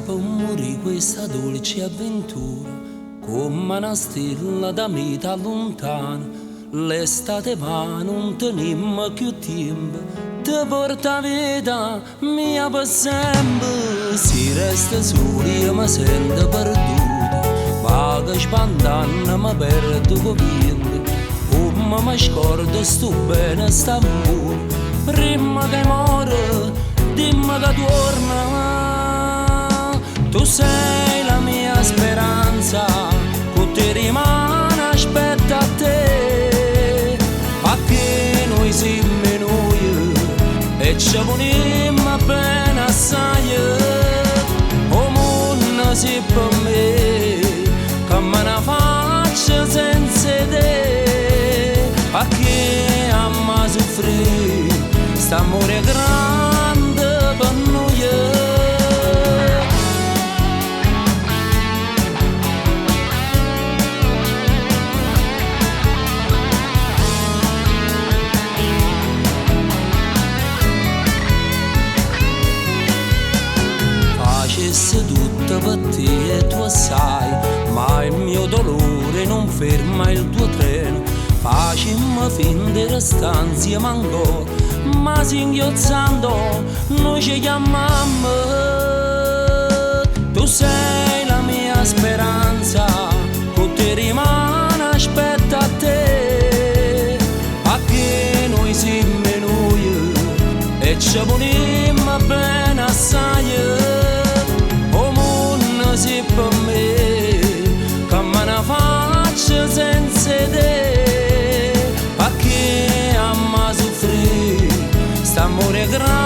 per morire questa dolce avventura, come una stella da meta lontana. L'estate va, non tenim più tempo, ti porta vita mia per sempre. Si resta soli e mi sento perduto, vaga spandando mi perdo correndo, come mi scordo sto bene st'amore. Prima che muore, dimmi che torna, tu sei la mia speranza, che ti rimane aspetta a te, perché noi siamo noi e ci vogliamo bene assai. O mondo si per me, che me ne faccio senza te, perché amma soffrire, st'amore grande per noi. Facesse tutto per te e tu sai, ma il mio dolore non ferma il tuo treno. Facemmo finire stanze manco, ma singhiozzando noi ci chiamammo. Tu sei la mia speranza, che ti rimane aspetta a te, perché noi siamo noi e ci vogliamo bene assai. O mondo si per me, che me ne faccio senza te, perché amma soffrire, st'amore grande